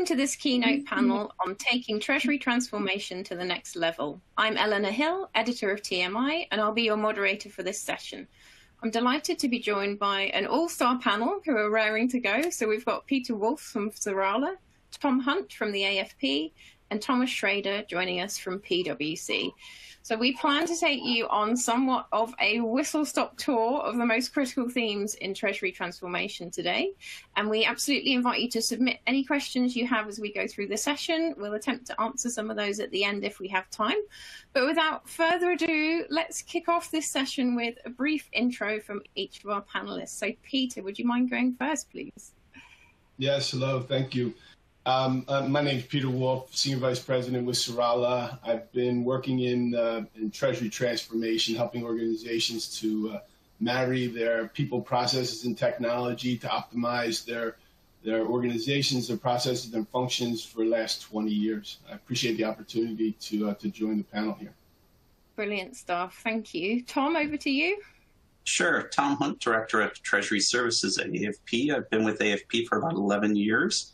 to this keynote panel on taking Treasury transformation to the next level. I'm Eleanor Hill, editor of TMI, and I'll be your moderator for this session. I'm delighted to be joined by an all-star panel who are raring to go. So we've got Peter Wolf from Serrala, Tom Hunt from the AFP, and Thomas Schrader joining us from PwC. So we plan to take you on somewhat of a whistle-stop tour of the most critical themes in Treasury transformation today. And we absolutely invite you to submit any questions you have as we go through the session. We'll attempt to answer some of those at the end if we have time. But without further ado, let's kick off this session with a brief intro from each of our panelists. So Peter, would you mind going first, please? Yes, hello, thank you. My name is Peter Wolf, Senior Vice President with Serrala. I've been working in Treasury transformation, helping organizations to marry their people, processes, and technology to optimize their organizations, their processes, and functions for the last 20 years. I appreciate the opportunity to join the panel here. Brilliant stuff. Thank you. Tom, over to you. Sure. Tom Hunt, Director at Treasury Services at AFP. I've been with AFP for about 11 years.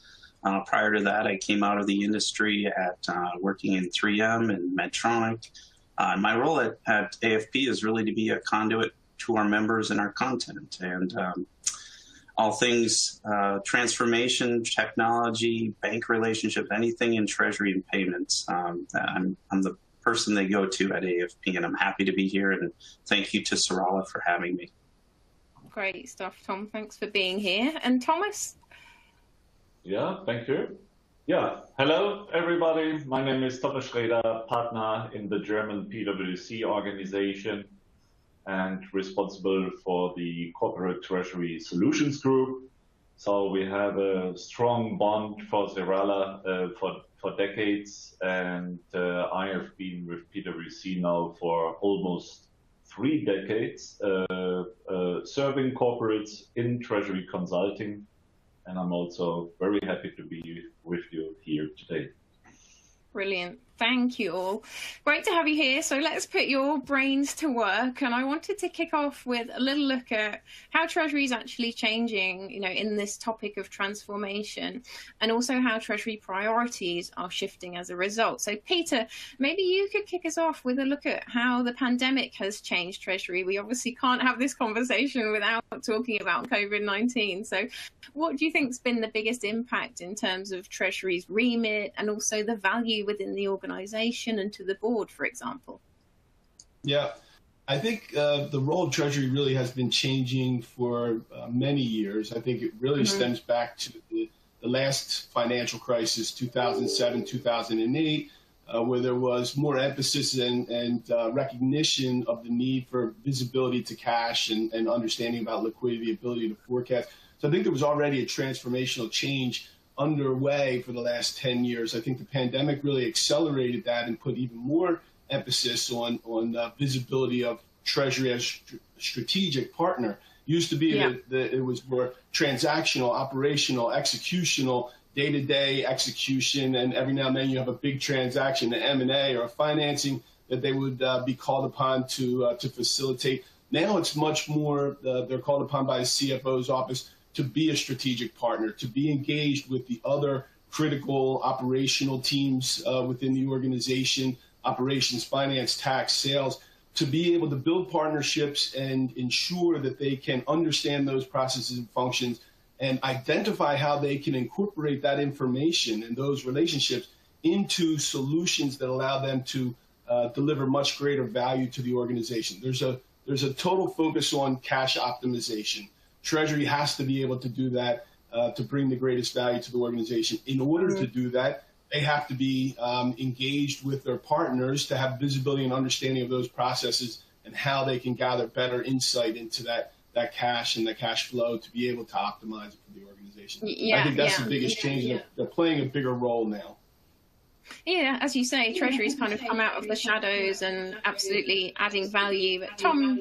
Prior to that, I came out of the industry at working in 3M and Medtronic. My role at AFP is really to be a conduit to our members and our content, and all things transformation, technology, bank relationships, anything in Treasury and payments. I'm the person they go to at AFP, and I'm happy to be here, and thank you to Serrala for having me. Great stuff, Tom. Thanks for being here. And Thomas? Yeah, thank you. Yeah, hello, everybody. My name is Thomas Schrader, partner in the German PwC organization and responsible for the CorporateTreasury Solutions Group. So we have a strong bond for Serrala for decades, and I have been with PwC now for almost 3 decades, serving corporates in Treasury consulting. And I'm also very happy to be with you here today. Brilliant. Thank you all. Great to have you here. So let's put your brains to work. And I wanted to kick off with a little look at how Treasury is actually changing, in this topic of transformation, and also how Treasury priorities are shifting as a result. So Peter, maybe you could kick us off with a look at how the pandemic has changed Treasury. We obviously can't have this conversation without talking about COVID-19. So what do you think has been the biggest impact in terms of Treasury's remit and also the value within the organization and to the board, for example? Yeah, I think the role of Treasury really has been changing for many years. I think it really stems back to the last financial crisis, 2007, 2008, where there was more emphasis and recognition of the need for visibility to cash and understanding about liquidity, ability to forecast. So I think there was already a transformational change underway for the last 10 years. I think the pandemic really accelerated that and put even more emphasis on visibility of Treasury as a strategic partner. Used to be that it was more transactional, operational, executional, day-to-day execution, and every now and then you have a big transaction, an M&A or a financing that they would be called upon to facilitate. Now it's much more, they're called upon by the CFO's office to be a strategic partner, to be engaged with the other critical operational teams within the organization, operations, finance, tax, sales, to be able to build partnerships and ensure that they can understand those processes and functions and identify how they can incorporate that information and those relationships into solutions that allow them to deliver much greater value to the organization. There's a total focus on cash optimization. Treasury has to be able to do that to bring the greatest value to the organization. In order to do that, they have to be engaged with their partners to have visibility and understanding of those processes and how they can gather better insight into that cash and the cash flow to be able to optimize it for the organization. Yeah, I think that's the biggest change. They're playing a bigger role now. Yeah, as you say, Treasury's kind of come out of the shadows and absolutely adding value. But Tom,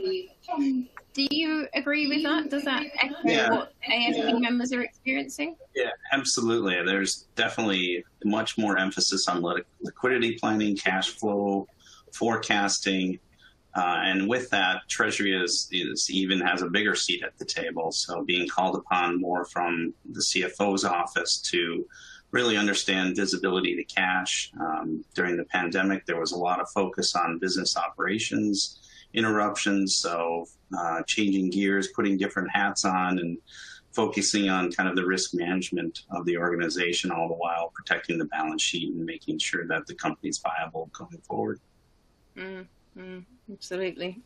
do you agree with that? Does that echo what AFP members are experiencing? Yeah, absolutely. There's definitely much more emphasis on liquidity planning, cash flow, forecasting, and with that, Treasury even has a bigger seat at the table. So being called upon more from the CFO's office to really understand visibility to cash. During the pandemic, there was a lot of focus on business operations interruptions, so changing gears, putting different hats on, and focusing on kind of the risk management of the organization, all the while protecting the balance sheet and making sure that the company's viable going forward. Absolutely.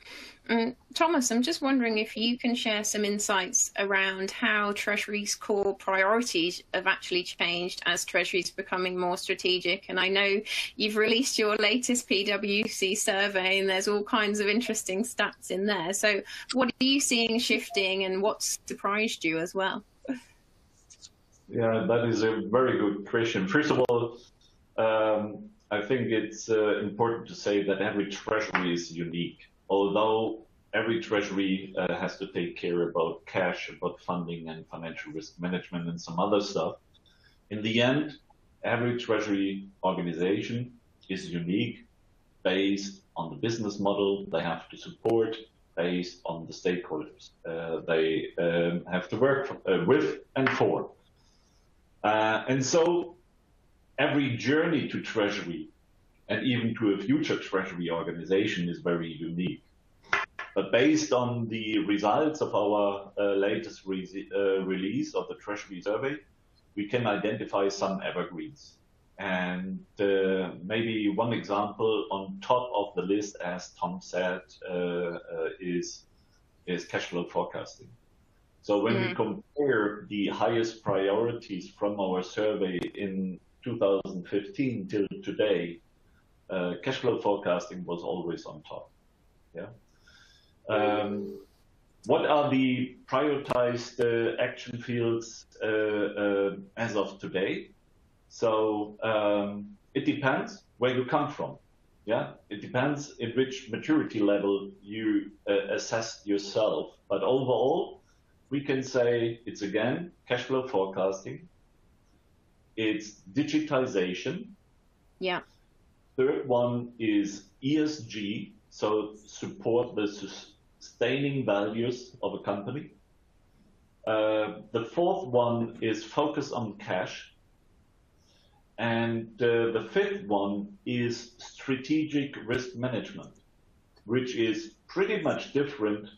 Thomas, I'm just wondering if you can share some insights around how Treasury's core priorities have actually changed as Treasury's becoming more strategic. And I know you've released your latest PwC survey, and there's all kinds of interesting stats in there. So what are you seeing shifting, and what's surprised you as well? Yeah, that is a very good question. First of all, I think it's important to say that every treasury is unique. Although every treasury has to take care about cash, about funding and financial risk management and some other stuff, in the end, every treasury organization is unique based on the business model they have to support, based on the stakeholders they have to work with and for. And so every journey to Treasury and even to a future Treasury organization is very unique. But based on the results of our latest release of the Treasury survey, we can identify some evergreens. And maybe one example on top of the list, as Tom said, is cash flow forecasting. So when we compare the highest priorities from our survey in 2015 till today, cash flow forecasting was always on top. Yeah. What are the prioritized action fields as of today? So it depends where you come from. Yeah, it depends in which maturity level you assess yourself. But overall, we can say it's again cash flow forecasting. It's digitization. Yeah. Third one is ESG, so support the sustaining values of a company. The fourth one is focus on cash. And the fifth one is strategic risk management, which is pretty much different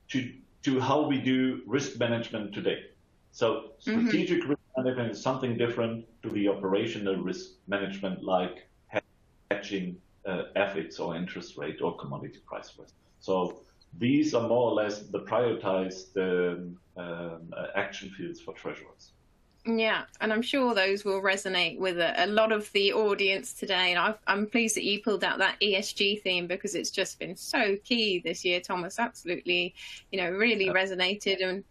to how we do risk management today. So strategic risk management is something different to the operational risk management, like hedging FX or interest rate or commodity price risk. So these are more or less the prioritized action fields for treasurers. Yeah, and I'm sure those will resonate with a lot of the audience today. And I'm pleased that you pulled out that ESG theme, because it's just been so key this year, Thomas. Absolutely, really resonated. And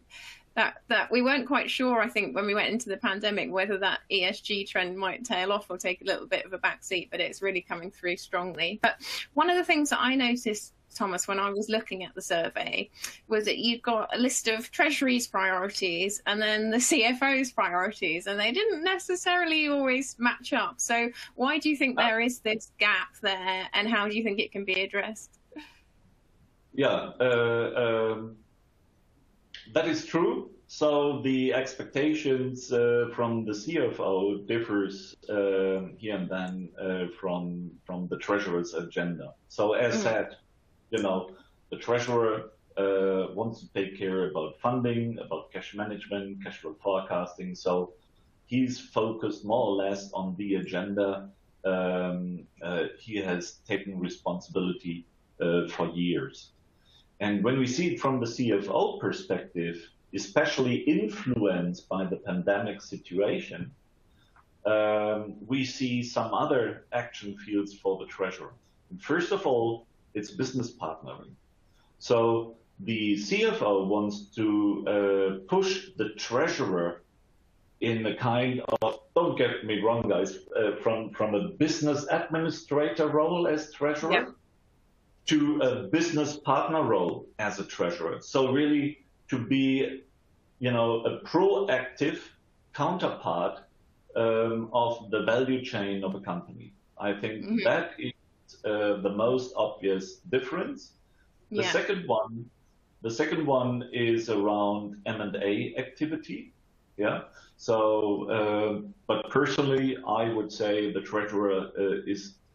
that we weren't quite sure, I think, when we went into the pandemic, whether that ESG trend might tail off or take a little bit of a backseat, but it's really coming through strongly. But one of the things that I noticed, Thomas, when I was looking at the survey, was that you've got a list of Treasury's priorities and then the CFO's priorities, and they didn't necessarily always match up. So why do you think there is this gap there, and how do you think it can be addressed? Yeah, that is true. So the expectations from the CFO differs here and then from the treasurer's agenda. So as said, the treasurer wants to take care about funding, about cash management, cash flow forecasting. So he's focused more or less on the agenda. He has taken responsibility for years. And when we see it from the CFO perspective, especially influenced by the pandemic situation, we see some other action fields for the treasurer. And first of all, it's business partnering. So the CFO wants to push the treasurer in a kind of, don't get me wrong, guys, from a business administrator role as treasurer to a business partner role as a treasurer. So really to be, a proactive counterpart of the value chain of a company. I think that is the most obvious difference. The second one is around M&A activity. Yeah. So, but Personally, I would say the treasurer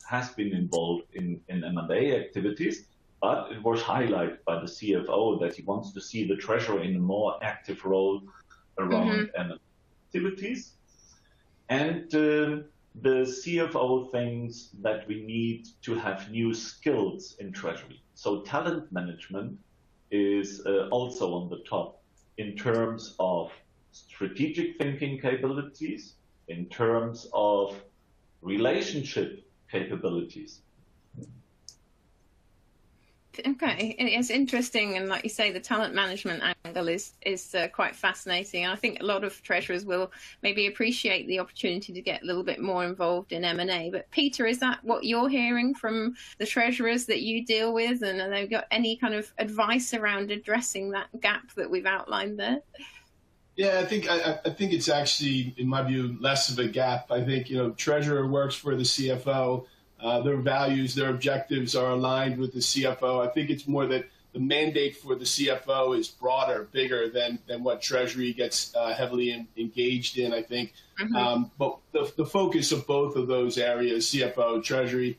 has been involved in M&A activities, but it was highlighted by the CFO that he wants to see the treasurer in a more active role around M&A activities. And the CFO thinks that we need to have new skills in treasury. So talent management is also on the top in terms of strategic thinking capabilities, in terms of relationship capabilities. Okay, it's interesting, and like you say, the talent management angle is quite fascinating. And I think a lot of treasurers will maybe appreciate the opportunity to get a little bit more involved in M&A. But Peter, is that what you're hearing from the treasurers that you deal with? And have they got any kind of advice around addressing that gap that we've outlined there? Yeah, I think it's actually, in my view, less of a gap. I think, treasurer works for the CFO. Their values, their objectives are aligned with the CFO. I think it's more that the mandate for the CFO is broader, bigger than what Treasury gets heavily engaged in, I think. But the focus of both of those areas, CFO, Treasury,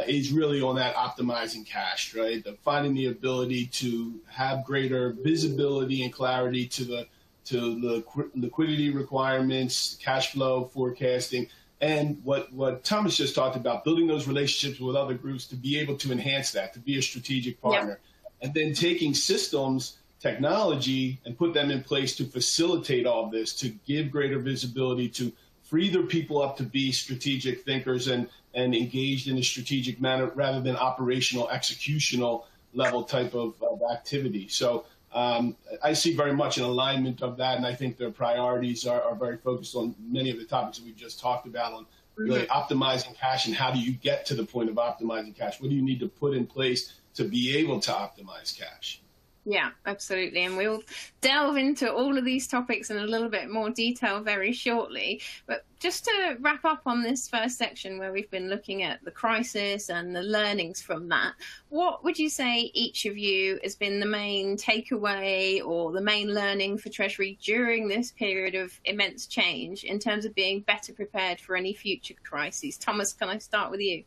is really on that optimizing cash, right? Finding the ability to have greater visibility and clarity to the liquidity requirements, cash flow forecasting, and what Thomas just talked about, building those relationships with other groups to be able to enhance that, to be a strategic partner. And then taking systems, technology, and put them in place to facilitate all this, to give greater visibility, to free their people up to be strategic thinkers and engaged in a strategic manner rather than operational, executional level type of activity. So I see very much an alignment of that, and I think their priorities are very focused on many of the topics that we've just talked about, on really optimizing cash and how do you get to the point of optimizing cash? What do you need to put in place to be able to optimize cash? Yeah, absolutely. And we'll delve into all of these topics in a little bit more detail very shortly. But just to wrap up on this first section where we've been looking at the crisis and the learnings from that, what would you say each of you has been the main takeaway or the main learning for Treasury during this period of immense change in terms of being better prepared for any future crises? Thomas, can I start with you?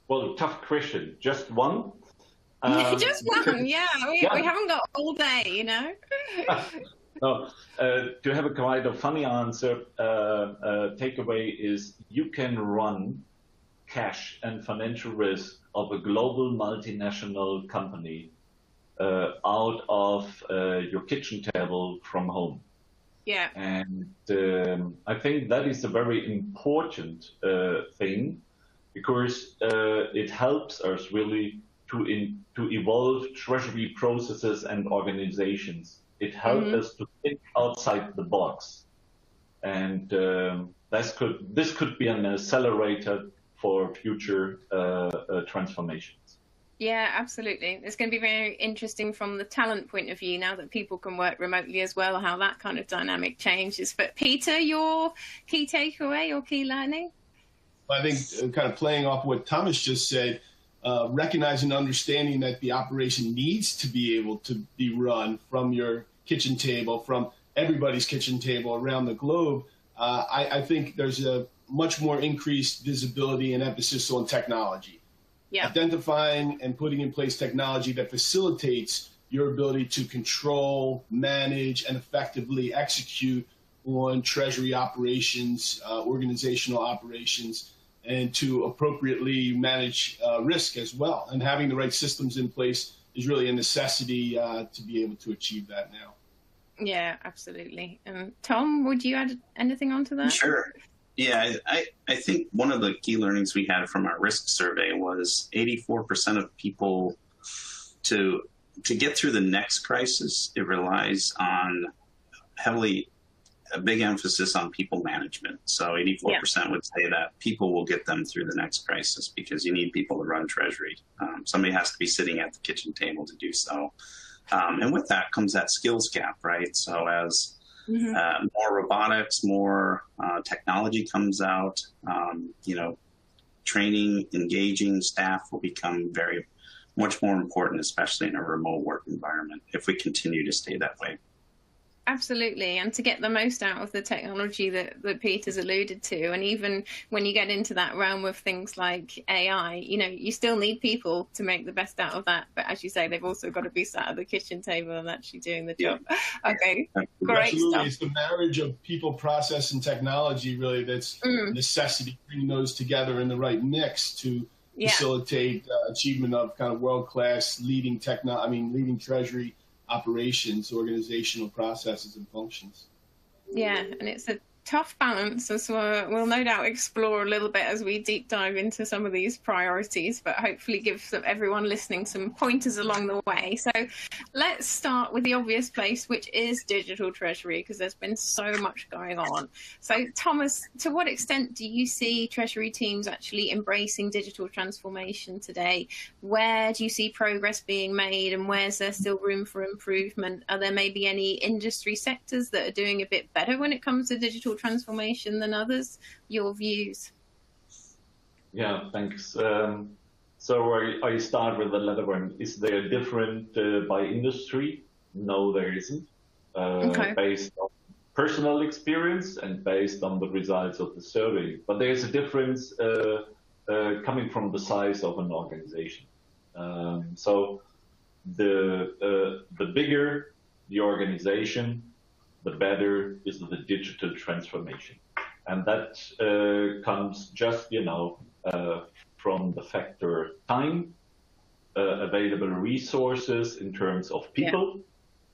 Well, tough question. Just one? Just one, yeah. We haven't got all day, No, to have a quite a funny answer, takeaway is you can run cash and financial risk of a global multinational company out of your kitchen table from home. Yeah. And I think that is a very important thing, because it helps us really to evolve treasury processes and organizations. It helped us to think outside the box, and this could be an accelerator for future transformations. Yeah, absolutely. It's going to be very interesting from the talent point of view now that people can work remotely as well, how that kind of dynamic changes. But Peter, your key takeaway, your key learning? I think kind of playing off what Thomas just said, recognizing and understanding that the operation needs to be able to be run from your kitchen table, from everybody's kitchen table around the globe. I think there's a much more increased visibility and emphasis on technology. Yeah. Identifying and putting in place technology that facilitates your ability to control, manage, and effectively execute on treasury operations, organizational operations, and to appropriately manage risk as well. And having the right systems in place is really a necessity to be able to achieve that now. Yeah, absolutely. Tom, would you add anything onto that? Sure. Yeah, I think one of the key learnings we had from our risk survey was 84% of people to get through the next crisis, it relies on a big emphasis on people management. So 84% would say that people will get them through the next crisis because you need people to run Treasury. Somebody has to be sitting at the kitchen table to do so. And with that comes that skills gap, right? So as more robotics, more technology comes out, training, engaging staff will become much more important, especially in a remote work environment, if we continue to stay that way. Absolutely, and to get the most out of the technology that Peter's alluded to, and even when you get into that realm of things like AI, you still need people to make the best out of that. But as you say, they've also got to be sat at the kitchen table and actually doing the job. Okay, great Absolutely. stuff. It's the marriage of people, process, and technology really that's necessity, bringing those together in the right mix to facilitate achievement of kind of world-class leading leading treasury operations, organizational processes, and functions. Yeah, and it's a tough balance, as we'll no doubt explore a little bit as we deep dive into some of these priorities, but hopefully give everyone listening some pointers along the way. So let's start with the obvious place, which is digital treasury, because there's been so much going on. So Thomas, to what extent do you see treasury teams actually embracing digital transformation today? Where do you see progress being made, and where's there still room for improvement? Are there maybe any industry sectors that are doing a bit better when it comes to digital transformation than others? Your views? Yeah, thanks. So I start with the latter one. Is there different by industry? No, there isn't. Based on personal experience and based on the results of the survey. But there's a difference coming from the size of an organization. So the bigger the organization, the better is the digital transformation. And that comes just, from the factor time, available resources in terms of people,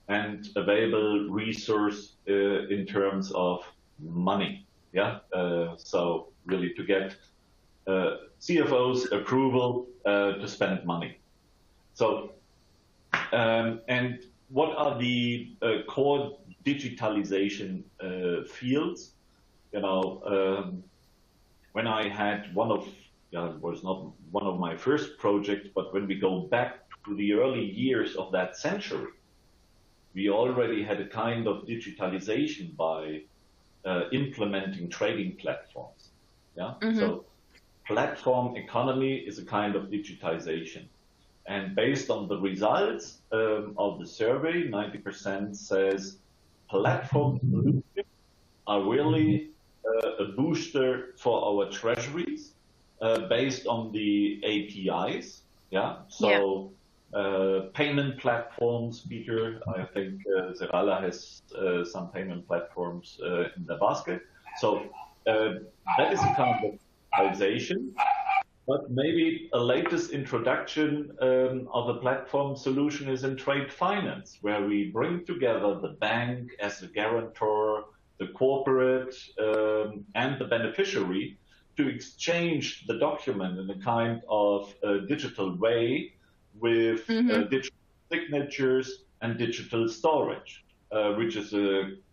and available resource in terms of money. So really to get CFO's approval to spend money. So, and what are the core digitalization fields? When I had it was not one of my first projects, but when we go back to the early years of that century, we already had a kind of digitalization by implementing trading platforms. So platform economy is a kind of digitization. And based on the results of the survey, 90% says platform solutions are really a booster for our treasuries based on the APIs. So payment platforms, Peter, I think Serrala has some payment platforms in the basket. So that is a kind of digitalization. But maybe a latest introduction of a platform solution is in trade finance, where we bring together the bank as a guarantor, the corporate, and the beneficiary to exchange the document in a kind of digital way with digital signatures and digital storage, which is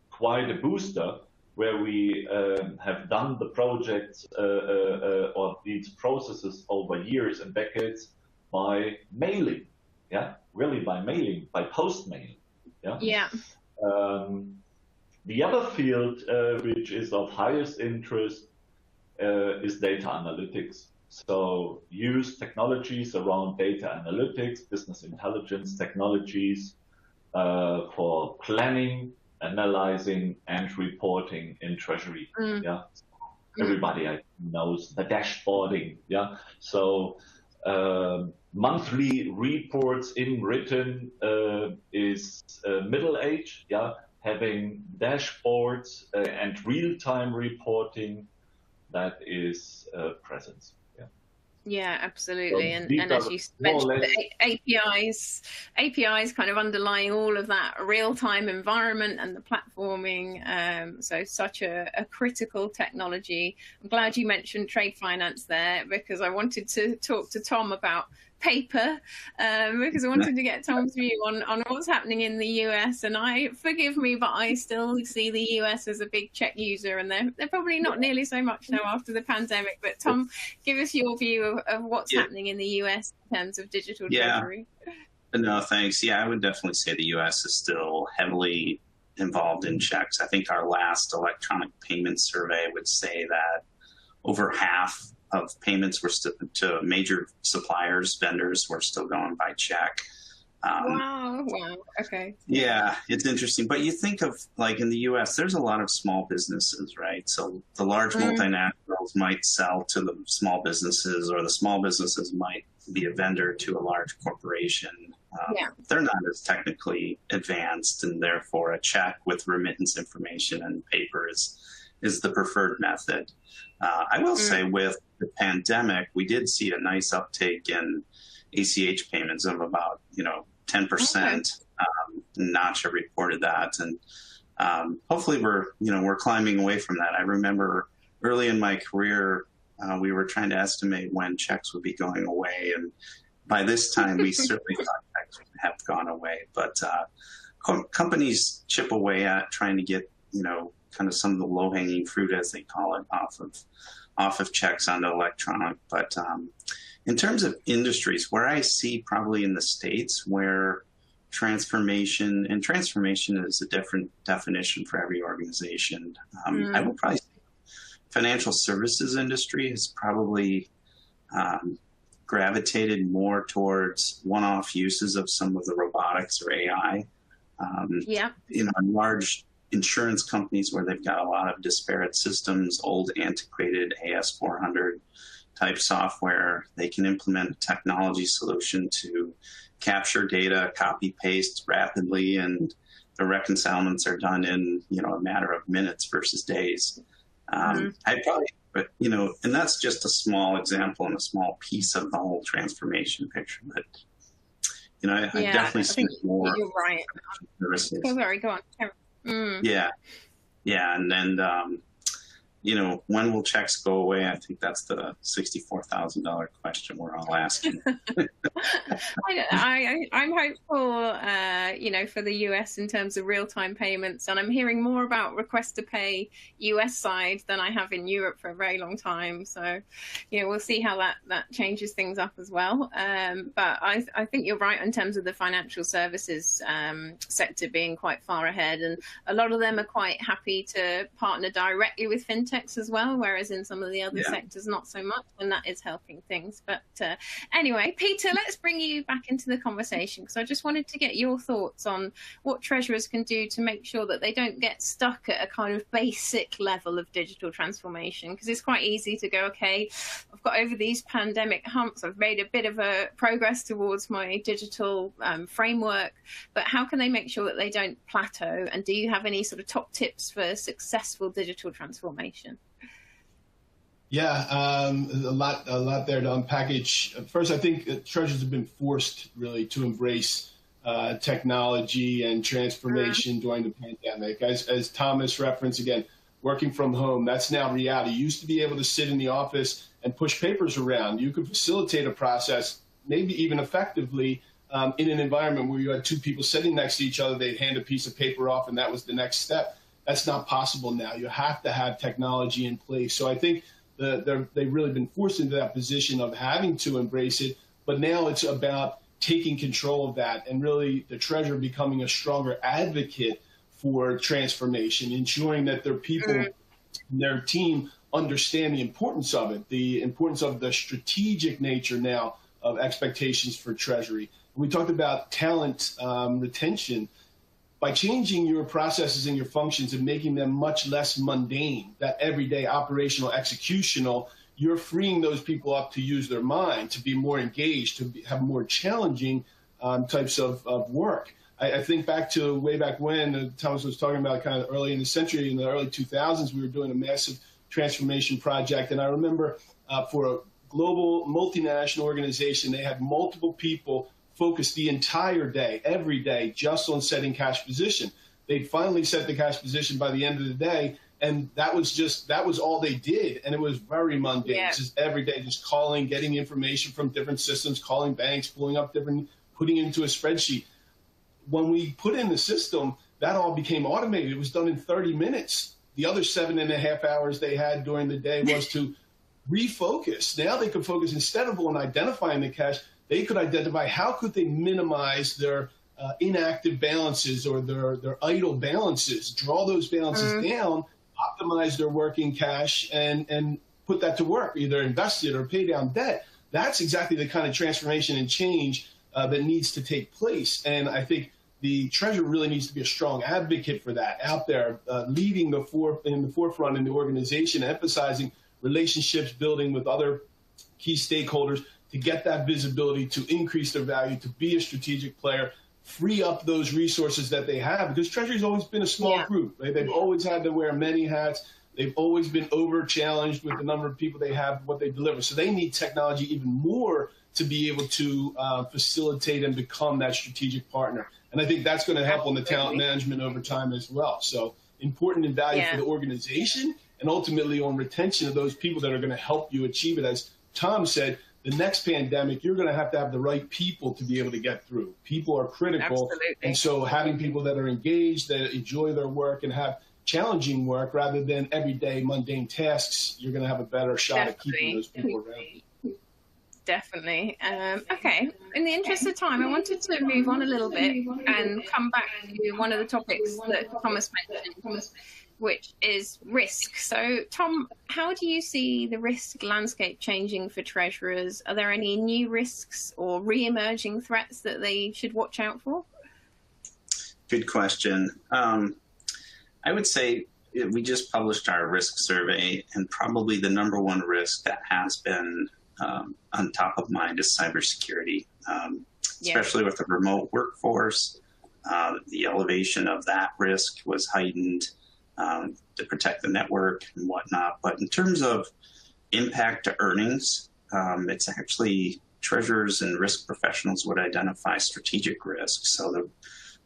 quite a booster, where we have done the projects or these processes over years and decades by mailing, really by mailing, by post mailing. The other field which is of highest interest is data analytics. So use technologies around data analytics, business intelligence technologies for planning, analyzing, and reporting in Treasury. Everybody knows the dashboarding. So monthly reports in written is middle age. Having dashboards and real-time reporting, that is presence. Yeah, absolutely. So and as you mentioned, APIs kind of underlying all of that real-time environment and the platforming. So such a critical technology. I'm glad you mentioned trade finance there, because I wanted to talk to Tom about paper, because I wanted to get Tom's view on what's happening in the US. And forgive me, but I still see the US as a big check user, and they're probably not nearly so much now after the pandemic. But Tom, give us your view of what's happening in the US in terms of digital treasury. No, thanks. I would definitely say the US is still heavily involved in checks. I think our last electronic payment survey would say that over half of payments were still to major suppliers, vendors, were still going by check. Wow. Okay. Yeah, it's interesting. But you think of, like, in the U.S., there's a lot of small businesses, right? So the large multinationals might sell to the small businesses, or the small businesses might be a vendor to a large corporation. They're not as technically advanced, and therefore a check with remittance information and paper is the preferred method. I will say, with the pandemic, we did see a nice uptake in ACH payments of about 10%. Notch reported that, and hopefully we're climbing away from that. I remember early in my career, we were trying to estimate when checks would be going away, and by this time we certainly thought checks would have gone away. But companies chip away at trying to get kind of some of the low-hanging fruit, as they call it, off of checks onto electronic. But in terms of industries, where I see probably in the States where transformation is a different definition for every organization. I will probably say financial services industry has probably gravitated more towards one-off uses of some of the robotics or AI. Large insurance companies where they've got a lot of disparate systems, old antiquated AS400 type software, they can implement a technology solution to capture data, copy paste rapidly, and the reconcilements are done in a matter of minutes versus days. I probably, and that's just a small example and a small piece of the whole transformation picture. But I definitely see more. You're right. Sorry, go on. Yeah, and then when will checks go away? I think that's the $64,000 question we're all asking. I'm hopeful, for the US in terms of real-time payments, and I'm hearing more about request to pay US side than I have in Europe for a very long time. So, we'll see how that changes things up as well. But I think you're right in terms of the financial services sector being quite far ahead, and a lot of them are quite happy to partner directly with fintechs as well, whereas in some of the other sectors not so much, and that is helping things. But anyway, Peter, let's bring you back into the conversation, because I just wanted to get your thoughts on what treasurers can do to make sure that they don't get stuck at a kind of basic level of digital transformation, because it's quite easy to go, okay, I've got over these pandemic humps, I've made a bit of a progress towards my digital framework, but how can they make sure that they don't plateau? And do you have any sort of top tips for successful digital transformation? Yeah, a lot there to unpackage. First, I think treasurers have been forced really to embrace technology and transformation during the pandemic. As Thomas referenced, again, working from home, that's now reality. You used to be able to sit in the office and push papers around. You could facilitate a process, maybe even effectively, in an environment where you had two people sitting next to each other. They'd hand a piece of paper off, and that was the next step. That's not possible now. You have to have technology in place. So I think they've really been forced into that position of having to embrace it, but now it's about taking control of that and really the treasurer becoming a stronger advocate for transformation, ensuring that their people and their team understand the importance of it, the importance of the strategic nature now of expectations for treasury. We talked about talent retention. By changing your processes and your functions and making them much less mundane, that everyday operational executional, you're freeing those people up to use their mind, to be more engaged, to have more challenging types of work. I think back to way back when Thomas was talking about kind of early in the century, in the early 2000s, we were doing a massive transformation project. And I remember for a global multinational organization, they had multiple people focused the entire day, every day, just on setting cash position. They'd finally set the cash position by the end of the day, and that was all they did, and it was very mundane. Yeah. Just every day, just calling, getting information from different systems, calling banks, pulling up putting it into a spreadsheet. When we put in the system, that all became automated. It was done in 30 minutes. The other 7.5 hours they had during the day was to refocus. Now they could focus, instead of on identifying the cash, they could identify how could they minimize their inactive balances or their idle balances, draw those balances down, optimize their working cash, and put that to work, either invest it or pay down debt. That's exactly the kind of transformation and change that needs to take place. And I think the Treasury really needs to be a strong advocate for that, out there, leading in the forefront in the organization, emphasizing relationships, building with other key stakeholders to get that visibility, to increase their value, to be a strategic player, free up those resources that they have, because Treasury's always been a small group, right? They've always had to wear many hats. They've always been over-challenged with the number of people they have, what they deliver. So they need technology even more to be able to facilitate and become that strategic partner. And I think that's going to help on the talent management over time as well. So important and valuable for the organization, and ultimately on retention of those people that are going to help you achieve it. As Tom said, the next pandemic, you're going to have the right people to be able to get through. People are critical. Absolutely. And so having people that are engaged, that enjoy their work and have challenging work rather than everyday mundane tasks, you're going to have a better shot at keeping those people around. Definitely. Okay. In the interest of time, I wanted to move on a little bit and come back to one of the topics that Thomas mentioned, which is risk. So, Tom, how do you see the risk landscape changing for treasurers? Are there any new risks or re-emerging threats that they should watch out for? Good question. I would say we just published our risk survey, and probably the #1 risk that has been on top of mind is cybersecurity, especially with the remote workforce. The elevation of that risk was heightened to protect the network and whatnot. But in terms of impact to earnings, it's actually treasurers and risk professionals would identify strategic risks. So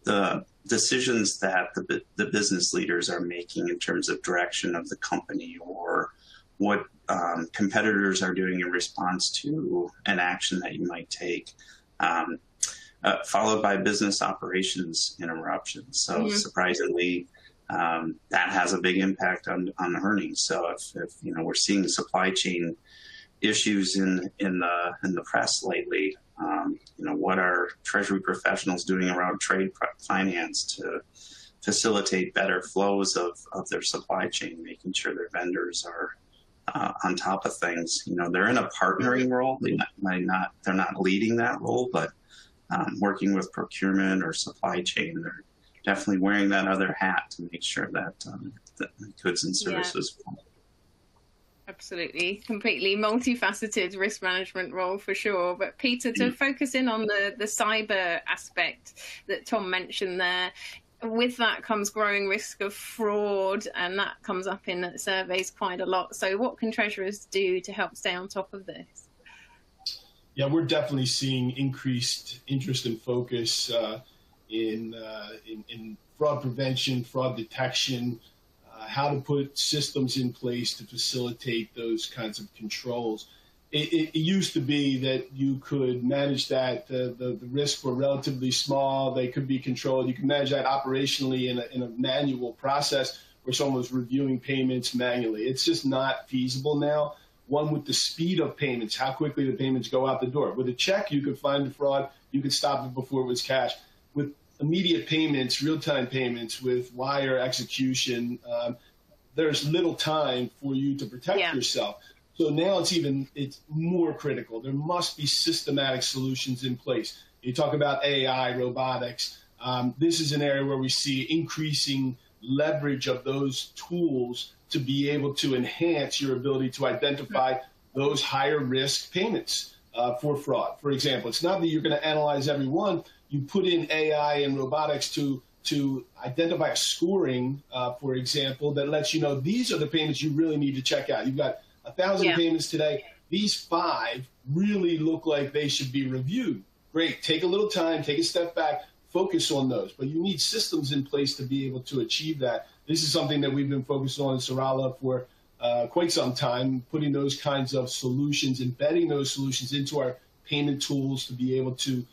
the decisions that the business leaders are making in terms of direction of the company, or what competitors are doing in response to an action that you might take, followed by business operations interruptions. So surprisingly, that has a big impact on earnings. So if you know, we're seeing supply chain issues in the press lately, you know, what are Treasury professionals doing around trade finance to facilitate better flows of their supply chain, making sure their vendors are on top of things? You know, they're in a partnering role. They're not leading that role, but working with procurement or supply chain, they're definitely wearing that other hat to make sure that the goods and services flow. Absolutely. Completely multifaceted risk management role for sure. But Peter, to focus in on the cyber aspect that Tom mentioned there, with that comes growing risk of fraud, and that comes up in surveys quite a lot. So what can treasurers do to help stay on top of this? Yeah, we're definitely seeing increased interest and focus in fraud prevention, fraud detection, how to put systems in place to facilitate those kinds of controls. It used to be that you could manage that, the risks were relatively small, they could be controlled. You could manage that operationally in a manual process where someone was reviewing payments manually. It's just not feasible now. One, with the speed of payments, how quickly the payments go out the door. With a check, you could find the fraud, you could stop it before it was cash. With immediate payments, real-time payments, with wire execution, there's little time for you to protect yourself. So now it's more critical. There must be systematic solutions in place. You talk about AI, robotics. This is an area where we see increasing leverage of those tools to be able to enhance your ability to identify those higher risk payments for fraud. For example, it's not that you're going to analyze every one. You put in AI and robotics to identify a scoring, for example, that lets you know these are the payments you really need to check out. You've got 1,000 payments today. These 5 really look like they should be reviewed. Great. Take a little time, take a step back, focus on those. But you need systems in place to be able to achieve that. This is something that we've been focused on in Serrala for quite some time, putting those kinds of solutions, embedding those solutions into our payment tools to be able to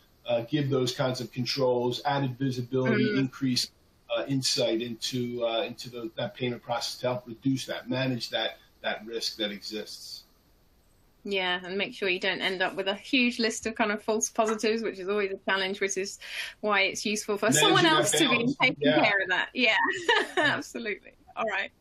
give those kinds of controls, added visibility, increased insight into that payment process to help reduce that, manage that risk that exists. Yeah, and make sure you don't end up with a huge list of kind of false positives, which is always a challenge, which is why it's useful for someone else to be taking care of that. Yeah, absolutely. All right.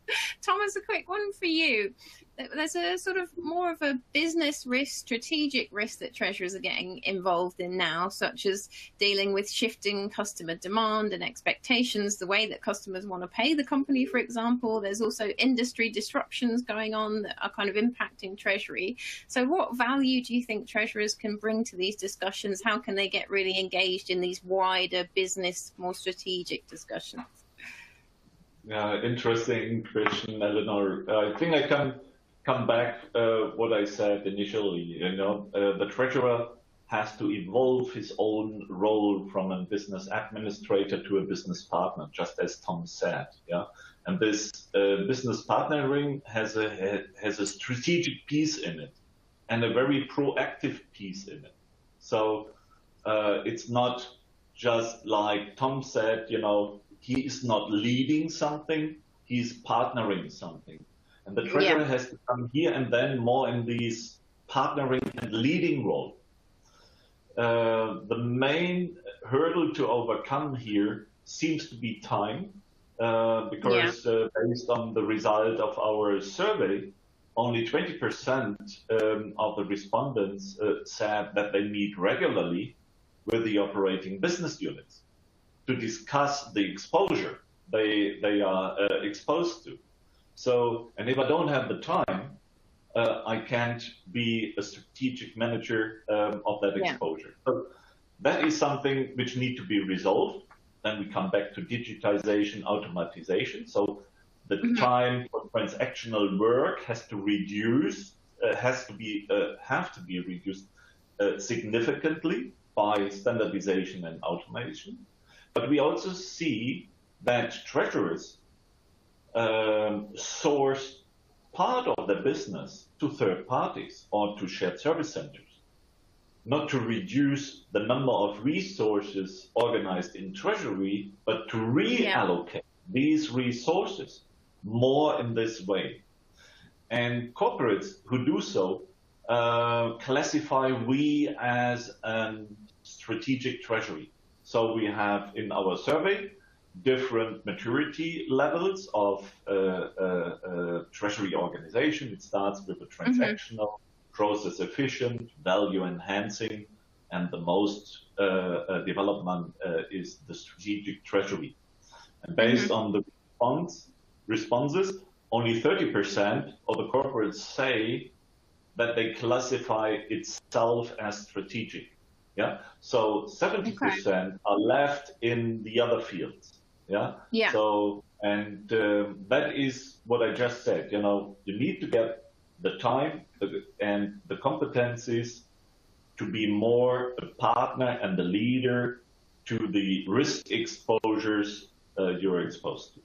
Thomas, a quick one for you. there's a sort of more of a business risk, strategic risk that treasurers are getting involved in now, such as dealing with shifting customer demand and expectations, the way that customers want to pay the company, for example. There's also industry disruptions going on that are kind of impacting Treasury. So what value do you think treasurers can bring to these discussions? How can they get really engaged in these wider business, more strategic discussions? Yeah, interesting question, Eleanor. I think I can come back what I said initially. You know, the treasurer has to evolve his own role from a business administrator to a business partner, just as Tom said. Yeah, and this business partnering has a strategic piece in it and a very proactive piece in it. So it's not just like Tom said, you know, he is not leading something, he's partnering something. And the treasurer has to come here and then more in these partnering and leading role. The main hurdle to overcome here seems to be time, because based on the result of our survey, only 20% of the respondents said that they meet regularly with the operating business units to discuss the exposure they are exposed to. So, and if I don't have the time, I can't be a strategic manager of that exposure. So that is something which needs to be resolved. Then we come back to digitization, automatization. So the time for transactional work has to reduce, have to be reduced significantly by standardization and automation. But we also see that treasurers source part of their business to third parties or to shared service centers, not to reduce the number of resources organized in Treasury, but to reallocate these resources more in this way. And corporates who do so classify we as a strategic treasury. So we have in our survey different maturity levels of treasury organization. It starts with a transactional, process efficient, value enhancing, and the most development is the strategic treasury. And based on the responses, only 30% of the corporates say that they classify itself as strategic. Yeah. So 70% are left in the other fields. Yeah. So, and that is what I just said. You know, you need to get the time and the competencies to be more a partner and the leader to the risk exposures you're exposed to.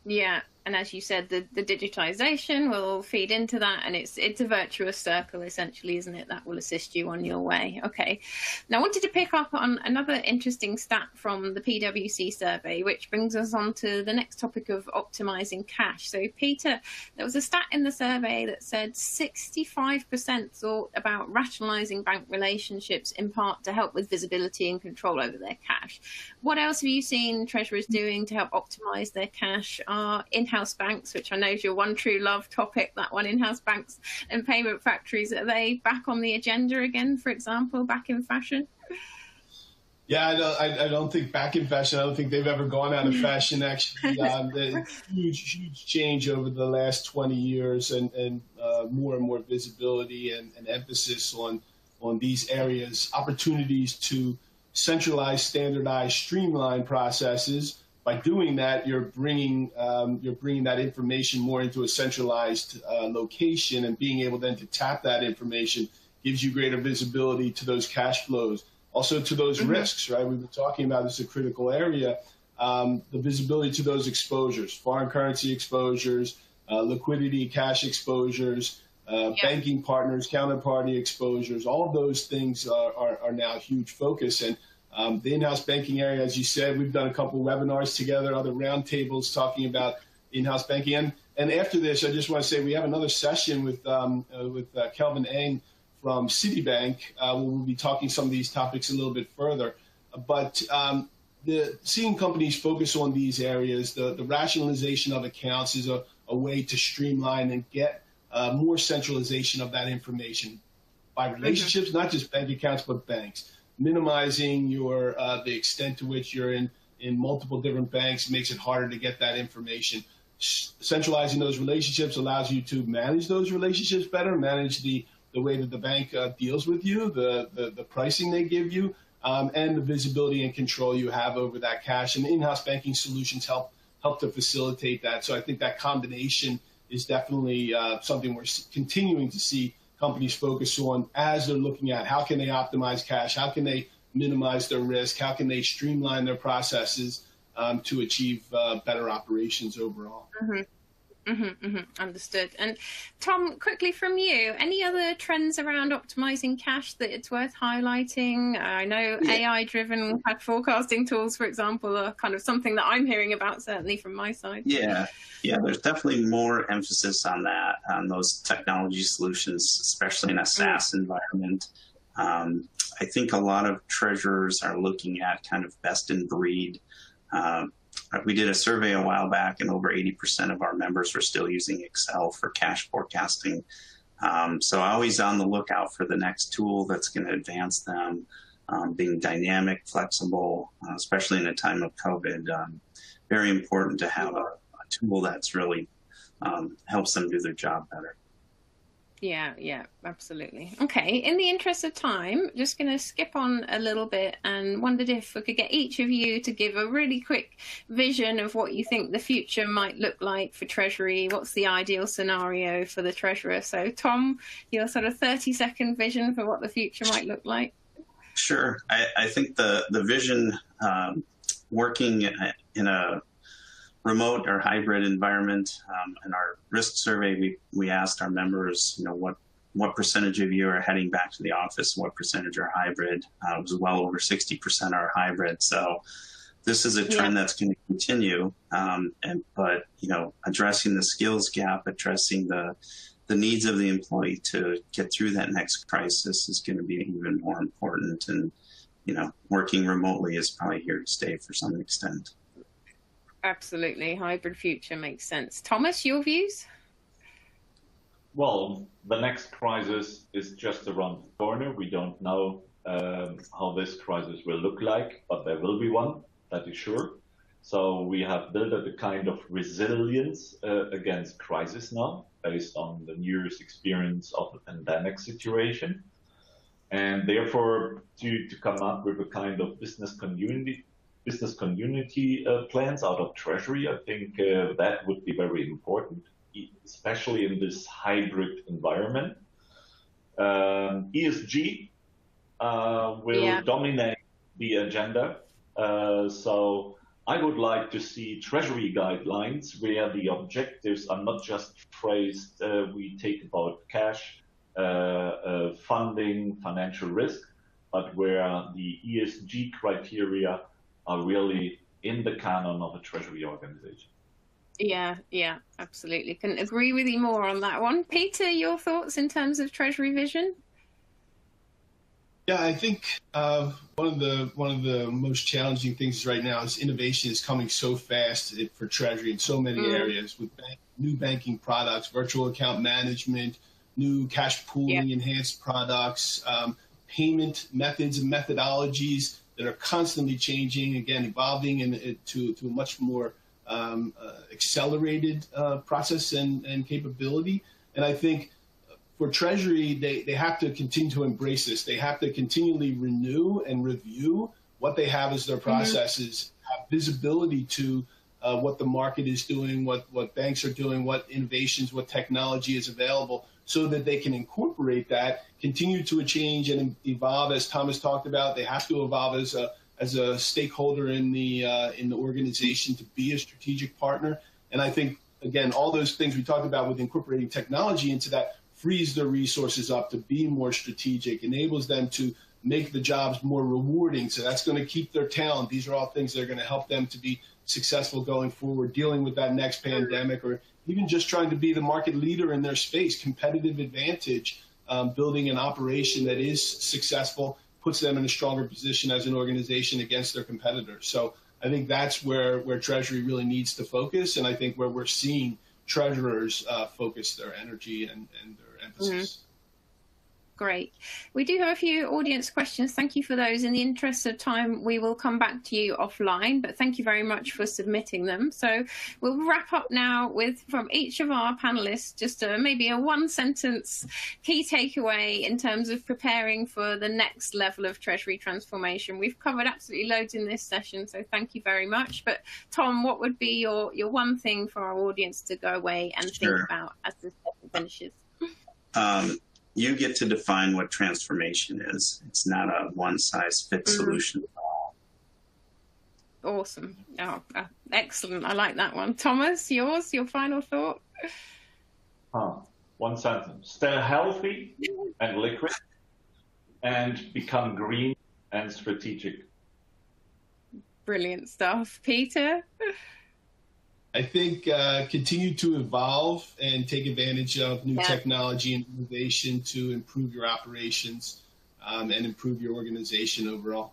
Yeah. And as you said, the digitization will feed into that, and it's a virtuous circle, essentially, isn't it? That will assist you on your way. Okay. Now, I wanted to pick up on another interesting stat from the PwC survey, which brings us on to the next topic of optimizing cash. So, Peter, there was a stat in the survey that said 65% thought about rationalizing bank relationships in part to help with visibility and control over their cash. What else have you seen treasurers doing to help optimize their cash? In-house banks, which I know is your one true love topic, that one, in-house banks and payment factories, are they back on the agenda again, for example, back in fashion? Yeah, I don't think back in fashion. I don't think they've ever gone out of fashion, actually. The huge change over the last 20 years and more visibility and emphasis on these areas, opportunities to centralize, standardize, streamline processes. By doing that, you're bringing that information more into a centralized location, and being able then to tap that information gives you greater visibility to those cash flows, also to those risks, right? We've been talking about this, a critical area, the visibility to those exposures, foreign currency exposures, liquidity, cash exposures, banking partners, counterparty exposures. All of those things are now a huge focus. And the in-house banking area, as you said, we've done a couple of webinars together, other roundtables talking about in-house banking. And after this, I just want to say we have another session with Kelvin Eng from Citibank, where we'll be talking some of these topics a little bit further. But seeing companies focus on these areas, the rationalization of accounts is a way to streamline and get more centralization of that information by relationships, not just bank accounts, but banks. Minimizing the extent to which you're in multiple different banks makes it harder to get that information. Centralizing those relationships allows you to manage those relationships better, manage the way that the bank deals with you, the pricing they give you, and the visibility and control you have over that cash. And in-house banking solutions help to facilitate that. So I think that combination is definitely something we're continuing to see companies focus on as they're looking at how can they optimize cash, how can they minimize their risk, how can they streamline their processes to achieve better operations overall. Understood. And Tom, quickly from you, any other trends around optimizing cash that it's worth highlighting? I know AI-driven forecasting tools, for example, are kind of something that I'm hearing about, certainly from my side. Yeah, there's definitely more emphasis on that, on those technology solutions, especially in a SaaS environment. I think a lot of treasurers are looking at kind of best in breed. We did a survey a while back, and over 80% of our members were still using Excel for cash forecasting. So always on the lookout for the next tool that's going to advance them, being dynamic, flexible, especially in a time of COVID. Very important to have a tool that's really helps them do their job better. Yeah, absolutely. Okay, in the interest of time, just going to skip on a little bit and wondered if we could get each of you to give a really quick vision of what you think the future might look like for Treasury. What's the ideal scenario for the treasurer? So Tom, your sort of 30-second vision for what the future might look like. Sure. I think the vision, working in a remote or hybrid environment. In our risk survey, we asked our members, what percentage of you are heading back to the office, what percentage are hybrid. It was well over 60% are hybrid. So this is a trend that's going to continue. But addressing the skills gap, addressing the needs of the employee to get through that next crisis is going to be even more important. And working remotely is probably here to stay for some extent. Absolutely. Hybrid future makes sense. Thomas, your views? Well, the next crisis is just around the corner. We don't know how this crisis will look like, but there will be one, that is sure. So we have built up a kind of resilience against crisis now, based on the year's experience of the pandemic situation. And therefore, to come up with a kind of business continuity plans out of Treasury, I think that would be very important, especially in this hybrid environment. ESG will dominate the agenda. So I would like to see Treasury guidelines where the objectives are not just phrased, we take about cash, funding, financial risk, but where the ESG criteria are really in the canon of a Treasury organization. Yeah, absolutely. Couldn't agree with you more on that one. Peter, your thoughts in terms of Treasury vision? Yeah, I think one of the most challenging things right now is innovation is coming so fast for Treasury in so many areas, with new banking products, virtual account management, new cash pooling, enhanced products, payment methods and methodologies that are constantly changing, again, evolving to a much more accelerated process and capability. And I think for Treasury, they have to continue to embrace this. They have to continually renew and review what they have as their processes, have visibility to what the market is doing, what banks are doing, what innovations, what technology is available, so that they can incorporate that, continue to change and evolve. As Thomas talked about, they have to evolve as a stakeholder in the organization to be a strategic partner. And I think, again, all those things we talked about with incorporating technology into that frees their resources up to be more strategic, enables them to make the jobs more rewarding. So that's going to keep their talent. These are all things that are going to help them to be successful going forward, dealing with that next pandemic, or even just trying to be the market leader in their space, competitive advantage, building an operation that is successful, puts them in a stronger position as an organization against their competitors. So I think that's where Treasury really needs to focus, and I think where we're seeing treasurers focus their energy and their emphasis. Great. We do have a few audience questions. Thank you for those. In the interest of time, we will come back to you offline, but thank you very much for submitting them. So we'll wrap up now with, from each of our panelists, just maybe a one-sentence key takeaway in terms of preparing for the next level of Treasury transformation. We've covered absolutely loads in this session, so thank you very much. But Tom, what would be your one thing for our audience to go away and think about as this session finishes? You get to define what transformation is. It's not a one-size-fits solution at all. Awesome. Oh, excellent. I like that one. Thomas, your final thought? One sentence. Stay healthy and liquid and become green and strategic. Brilliant stuff. Peter? I think continue to evolve and take advantage of new technology and innovation to improve your operations and improve your organization overall.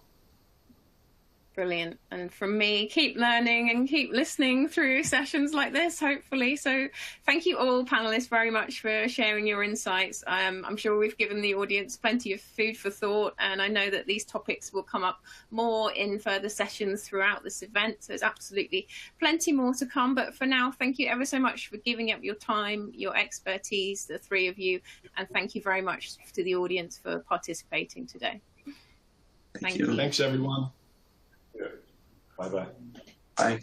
Brilliant. And from me, keep learning and keep listening through sessions like this, hopefully. So thank you all panelists very much for sharing your insights. I'm sure we've given the audience plenty of food for thought, and I know that these topics will come up more in further sessions throughout this event. So there's absolutely plenty more to come. But for now, thank you ever so much for giving up your time, your expertise, the three of you. And thank you very much to the audience for participating today. Thank you. Thanks, everyone. Bye-bye. Bye.